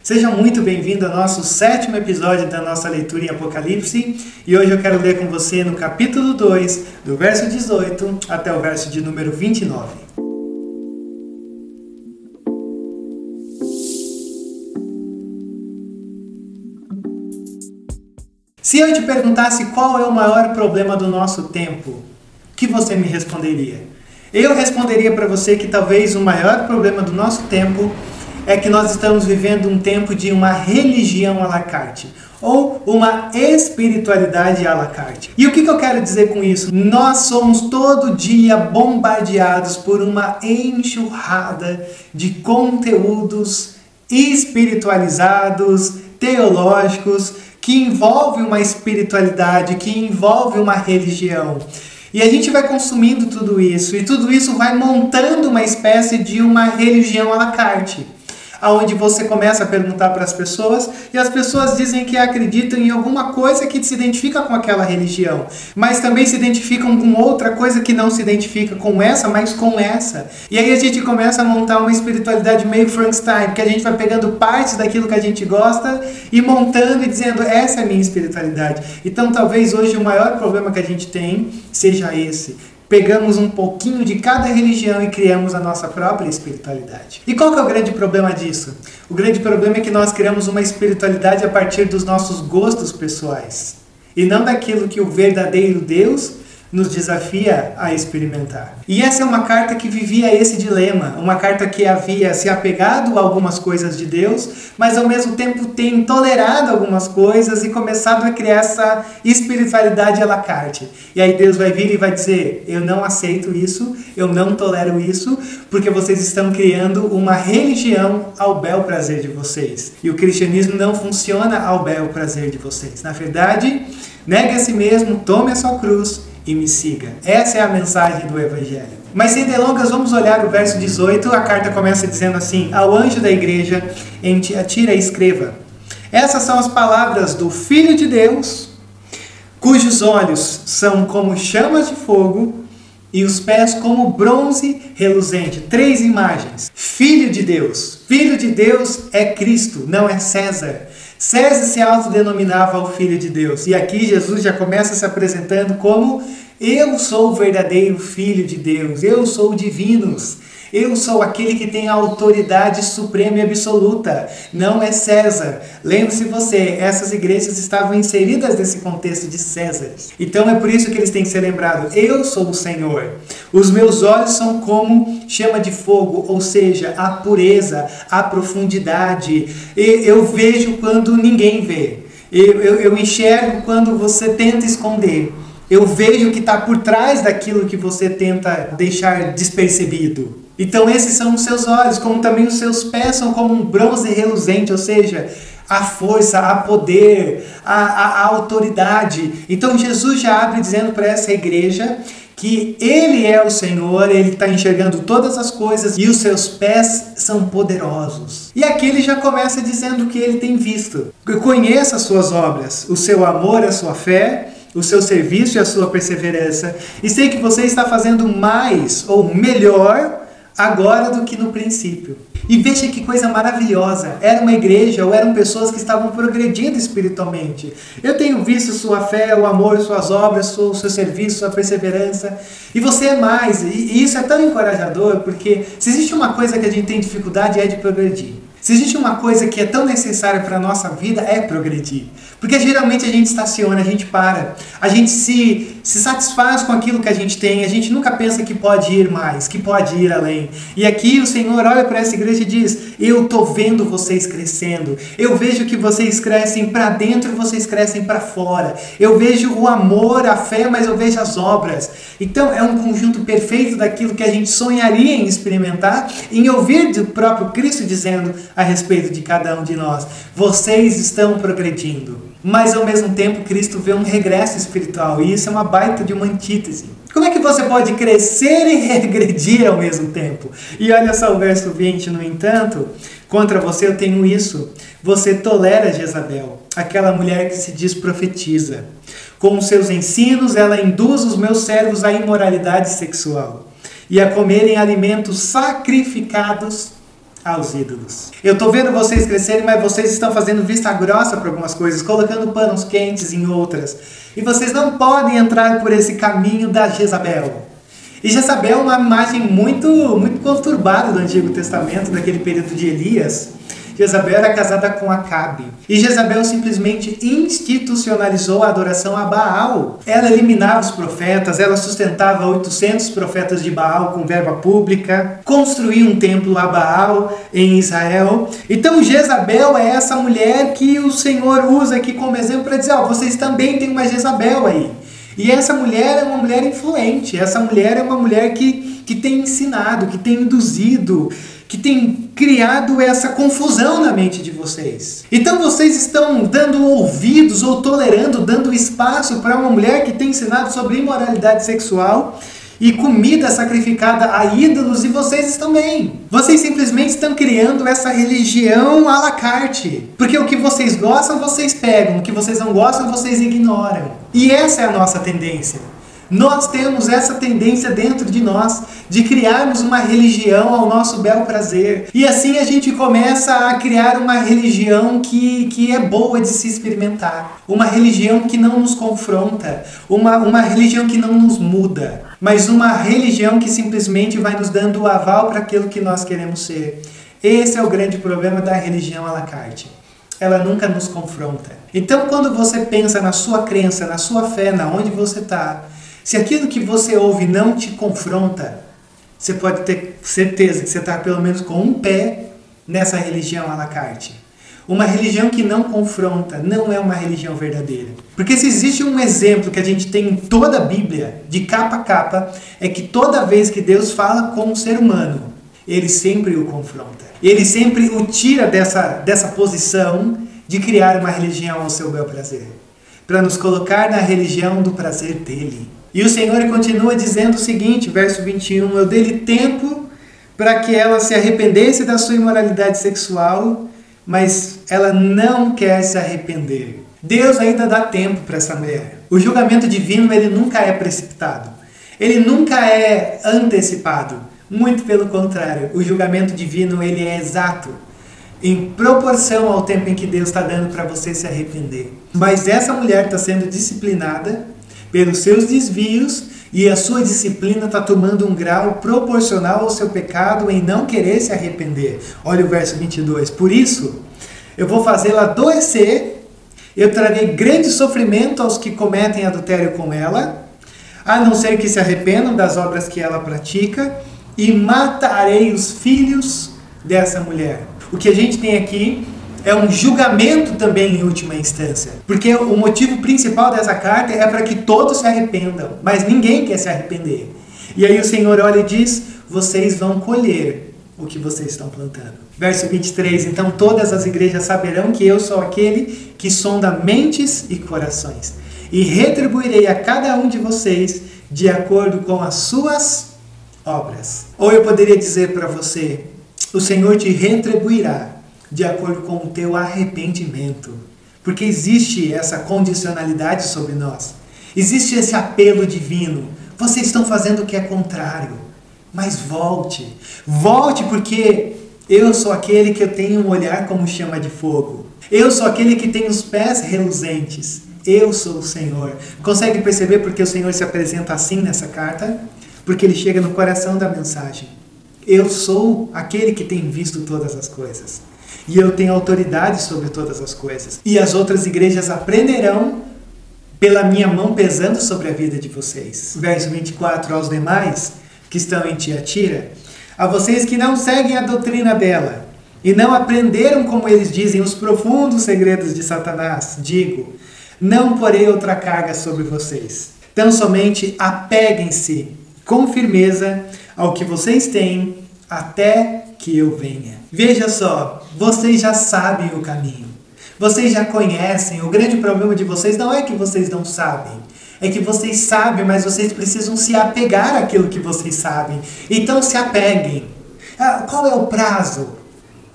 Seja muito bem-vindo ao nosso 7º episódio da nossa leitura em Apocalipse, e hoje eu quero ler com você no capítulo 2, do verso 18 até o verso de número 29. Se eu te perguntasse qual é o maior problema do nosso tempo, o que você me responderia? Eu responderia para você que talvez o maior problema do nosso tempo é que nós estamos vivendo um tempo de uma religião à la carte, ou uma espiritualidade à la carte. E o que eu quero dizer com isso? Nós somos todo dia bombardeados por uma enxurrada de conteúdos espiritualizados, teológicos, que envolve uma espiritualidade, que envolve uma religião. E a gente vai consumindo tudo isso, e tudo isso vai montando uma espécie de uma religião à la carte, onde você começa a perguntar para as pessoas, e as pessoas dizem que acreditam em alguma coisa que se identifica com aquela religião, mas também se identificam com outra coisa que não se identifica com essa, mas com essa. E aí a gente começa a montar uma espiritualidade meio Frankenstein, porque a gente vai pegando partes daquilo que a gente gosta e montando e dizendo, essa é a minha espiritualidade. Então talvez hoje o maior problema que a gente tem seja esse. Pegamos um pouquinho de cada religião e criamos a nossa própria espiritualidade. E qual que é o grande problema disso? O grande problema é que nós criamos uma espiritualidade a partir dos nossos gostos pessoais, e não daquilo que o verdadeiro Deus nos desafia a experimentar. E essa é uma carta que vivia esse dilema, uma carta que havia se apegado a algumas coisas de Deus, mas ao mesmo tempo tem tolerado algumas coisas e começado a criar essa espiritualidade à la carte. E aí Deus vai vir e vai dizer, eu não aceito isso, eu não tolero isso, porque vocês estão criando uma religião ao bel prazer de vocês. E o cristianismo não funciona ao bel prazer de vocês. Na verdade, negue a si mesmo, tome a sua cruz e me siga. Essa é a mensagem do Evangelho. Mas sem delongas, vamos olhar o verso 18. A carta começa dizendo assim, ao anjo da igreja em Tiatira escreva, essas são as palavras do Filho de Deus, cujos olhos são como chamas de fogo e os pés como bronze reluzente. 3 imagens. Filho de Deus. Filho de Deus é Cristo, não é César. César se autodenominava o Filho de Deus. E aqui Jesus já começa se apresentando como eu sou o verdadeiro Filho de Deus. Eu sou o divinos. Eu sou aquele que tem a autoridade suprema e absoluta. Não é César. Lembre-se você, essas igrejas estavam inseridas nesse contexto de César. Então é por isso que eles têm que ser lembrados. Eu sou o Senhor. Os meus olhos são como chama de fogo, ou seja, a pureza, a profundidade. Eu vejo quando ninguém vê. Eu enxergo quando você tenta esconder. Eu vejo o que está por trás daquilo que você tenta deixar despercebido. Então esses são os seus olhos, como também os seus pés são como um bronze reluzente, ou seja, a força, a poder, a autoridade. Então Jesus já abre dizendo para essa igreja que Ele é o Senhor, Ele está enxergando todas as coisas e os seus pés são poderosos. E aqui Ele já começa dizendo o que Ele tem visto. Conheça as suas obras, o seu amor, a sua fé, o seu serviço e a sua perseverança. E sei que você está fazendo mais ou melhor agora do que no princípio. E veja que coisa maravilhosa. Era uma igreja ou eram pessoas que estavam progredindo espiritualmente. Eu tenho visto sua fé, o amor, suas obras, o seu serviço, sua perseverança. E você é mais. E isso é tão encorajador, porque se existe uma coisa que a gente tem dificuldade é de progredir. Se existe uma coisa que é tão necessária para a nossa vida, é progredir. Porque geralmente a gente estaciona, a gente para. A gente se satisfaz com aquilo que a gente tem. A gente nunca pensa que pode ir mais, que pode ir além. E aqui o Senhor olha para essa igreja e diz, eu estou vendo vocês crescendo. Eu vejo que vocês crescem para dentro e vocês crescem para fora. Eu vejo o amor, a fé, mas eu vejo as obras. Então é um conjunto perfeito daquilo que a gente sonharia em experimentar, em ouvir do próprio Cristo dizendo a respeito de cada um de nós. Vocês estão progredindo. Mas ao mesmo tempo Cristo vê um regresso espiritual. E isso é uma baita de uma antítese. Como é que você pode crescer e regredir ao mesmo tempo? E olha só o verso 20. No entanto, contra você eu tenho isso. Você tolera Jezabel, aquela mulher que se diz profetiza. Com os seus ensinos ela induz os meus servos à imoralidade sexual e a comerem alimentos sacrificados aos ídolos. Eu estou vendo vocês crescerem, mas vocês estão fazendo vista grossa para algumas coisas, colocando panos quentes em outras. E vocês não podem entrar por esse caminho da Jezabel. E Jezabel é uma imagem muito conturbada do Antigo Testamento, daquele período de Elias. Jezabel era casada com Acabe. E Jezabel simplesmente institucionalizou a adoração a Baal. Ela eliminava os profetas, ela sustentava 800 profetas de Baal com verba pública, construía um templo a Baal em Israel. Então Jezabel é essa mulher que o Senhor usa aqui como exemplo para dizer, vocês também têm uma Jezabel aí. E essa mulher é uma mulher influente, essa mulher é uma mulher que tem ensinado, que tem induzido, que tem criado essa confusão na mente de vocês. Então vocês estão dando ouvidos ou tolerando, dando espaço para uma mulher que tem ensinado sobre imoralidade sexual e comida sacrificada a ídolos, e vocês também. Vocês simplesmente estão criando essa religião à la carte. Porque o que vocês gostam, vocês pegam. O que vocês não gostam, vocês ignoram. E essa é a nossa tendência. Nós temos essa tendência dentro de nós, de criarmos uma religião ao nosso bel prazer. E assim a gente começa a criar uma religião que é boa de se experimentar. Uma religião que não nos confronta. Uma religião que não nos muda. Mas uma religião que simplesmente vai nos dando o aval para aquilo que nós queremos ser. Esse é o grande problema da religião à la carte. Ela nunca nos confronta. Então quando você pensa na sua crença, na sua fé, na onde você está, se aquilo que você ouve não te confronta, você pode ter certeza que você está pelo menos com um pé nessa religião à la carte. Uma religião que não confronta não é uma religião verdadeira. Porque se existe um exemplo que a gente tem em toda a Bíblia, de capa a capa, é que toda vez que Deus fala com um ser humano, Ele sempre o confronta. Ele sempre o tira dessa posição de criar uma religião ao seu bel prazer, para nos colocar na religião do prazer dele. E o Senhor continua dizendo o seguinte, verso 21, eu dei-lhe tempo para que ela se arrependesse da sua imoralidade sexual, mas ela não quer se arrepender. Deus ainda dá tempo para essa mulher. O julgamento divino, ele nunca é precipitado. Ele nunca é antecipado. Muito pelo contrário, o julgamento divino, ele é exato, em proporção ao tempo em que Deus está dando para você se arrepender. Mas essa mulher está sendo disciplinada pelos seus desvios, e a sua disciplina está tomando um grau proporcional ao seu pecado em não querer se arrepender. Olha o verso 22. Por isso, eu vou fazê-la adoecer, eu trarei grande sofrimento aos que cometem adultério com ela, a não ser que se arrependam das obras que ela pratica, e matarei os filhos dessa mulher. O que a gente tem aqui é um julgamento também em última instância. Porque o motivo principal dessa carta é para que todos se arrependam. Mas ninguém quer se arrepender. E aí o Senhor olha e diz, vocês vão colher o que vocês estão plantando. Verso 23, então todas as igrejas saberão que eu sou aquele que sonda mentes e corações. E retribuirei a cada um de vocês de acordo com as suas obras. Ou eu poderia dizer para você, o Senhor te retribuirá de acordo com o teu arrependimento. Porque existe essa condicionalidade sobre nós. Existe esse apelo divino. Vocês estão fazendo o que é contrário. Mas volte. Volte porque eu sou aquele que eu tenho um olhar como chama de fogo. Eu sou aquele que tem os pés reluzentes. Eu sou o Senhor. Consegue perceber porque o Senhor se apresenta assim nessa carta? Porque ele chega no coração da mensagem. Eu sou aquele que tem visto todas as coisas. E eu tenho autoridade sobre todas as coisas. E as outras igrejas aprenderão pela minha mão pesando sobre a vida de vocês. Verso 24, aos demais que estão em Tiatira, a vocês que não seguem a doutrina dela e não aprenderam, como eles dizem, os profundos segredos de Satanás, digo, não porei outra carga sobre vocês. Tão somente apeguem-se com firmeza ao que vocês têm até que eu venha. Veja só, vocês já sabem o caminho. Vocês já conhecem. O grande problema de vocês não é que vocês não sabem. É que vocês sabem, mas vocês precisam se apegar àquilo que vocês sabem. Então se apeguem. Qual é o prazo?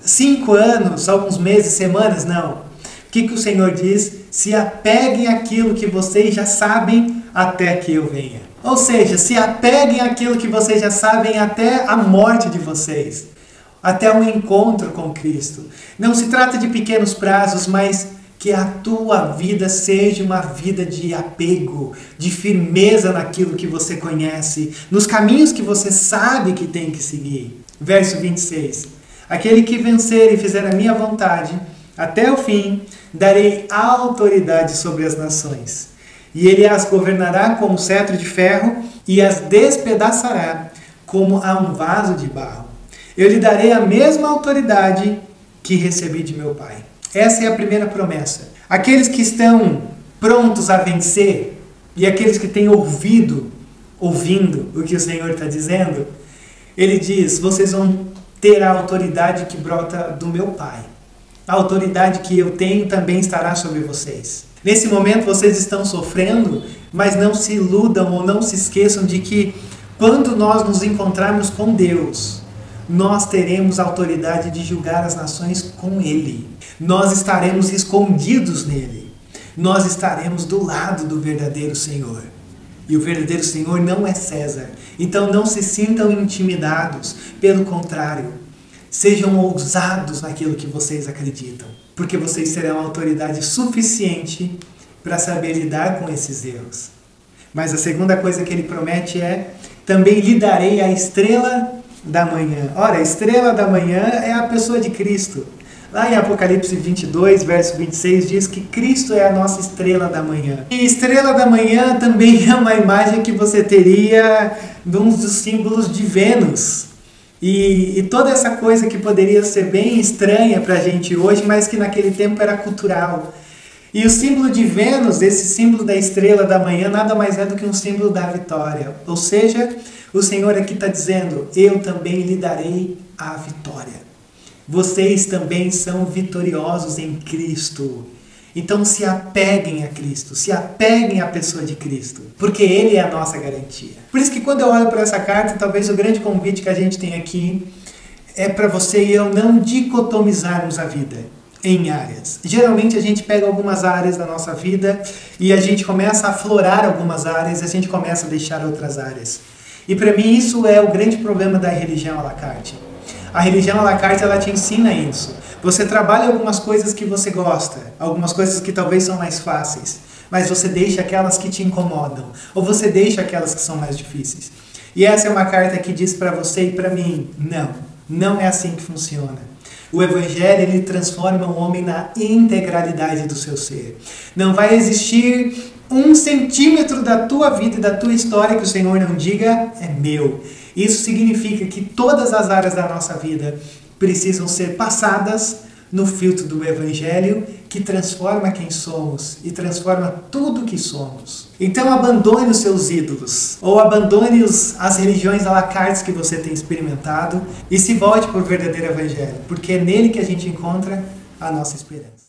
5 anos, alguns meses, semanas? Não. O que o Senhor diz? Se apeguem àquilo que vocês já sabem até que eu venha. Ou seja, se apeguem àquilo que vocês já sabem até a morte de vocês. até um encontro com Cristo. Não se trata de pequenos prazos, mas que a tua vida seja uma vida de apego, de firmeza naquilo que você conhece, nos caminhos que você sabe que tem que seguir. Verso 26. Aquele que vencer e fizer a minha vontade, até o fim, darei autoridade sobre as nações. E ele as governará com um cetro de ferro e as despedaçará como a um vaso de barro. Eu lhe darei a mesma autoridade que recebi de meu Pai. Essa é a primeira promessa. Aqueles que estão prontos a vencer e aqueles que têm ouvindo o que o Senhor está dizendo, ele diz, vocês vão ter a autoridade que brota do meu Pai. A autoridade que eu tenho também estará sobre vocês. Nesse momento vocês estão sofrendo, mas não se iludam ou não se esqueçam de que quando nós nos encontrarmos com Deus, nós teremos a autoridade de julgar as nações com Ele. Nós estaremos escondidos nele. Nós estaremos do lado do verdadeiro Senhor. E o verdadeiro Senhor não é César. Então não se sintam intimidados. Pelo contrário, sejam ousados naquilo que vocês acreditam. Porque vocês terão autoridade suficiente para saber lidar com esses erros. Mas a segunda coisa que ele promete é: também lhe darei a estrela da manhã. Ora, a estrela da manhã é a pessoa de Cristo. Lá em Apocalipse 22, verso 26, diz que Cristo é a nossa estrela da manhã. E estrela da manhã também é uma imagem que você teria de um dos símbolos de Vênus. E toda essa coisa que poderia ser bem estranha para a gente hoje, mas que naquele tempo era cultural. E o símbolo de Vênus, esse símbolo da estrela da manhã, nada mais é do que um símbolo da vitória. Ou seja, o Senhor aqui está dizendo: eu também lhe darei a vitória. Vocês também são vitoriosos em Cristo. Então se apeguem a Cristo, se apeguem à pessoa de Cristo, porque Ele é a nossa garantia. Por isso que quando eu olho para essa carta, talvez o grande convite que a gente tem aqui é para você e eu não dicotomizarmos a vida em áreas. Geralmente a gente pega algumas áreas da nossa vida e a gente começa a aflorar algumas áreas e a gente começa a deixar outras áreas. E para mim isso é o grande problema da religião à la carte. A religião à la carte, ela te ensina isso. Você trabalha algumas coisas que você gosta, algumas coisas que talvez são mais fáceis, mas você deixa aquelas que te incomodam, ou você deixa aquelas que são mais difíceis. E essa é uma carta que diz para você e para mim: não é assim que funciona. O Evangelho, ele transforma o homem na integralidade do seu ser. Não vai existir 1 centímetro da tua vida e da tua história que o Senhor não diga: é meu. Isso significa que todas as áreas da nossa vida precisam ser passadas no filtro do Evangelho, que transforma quem somos e transforma tudo que somos. Então abandone os seus ídolos, ou abandone as religiões à la carte que você tem experimentado e se volte para o verdadeiro Evangelho, porque é nele que a gente encontra a nossa esperança.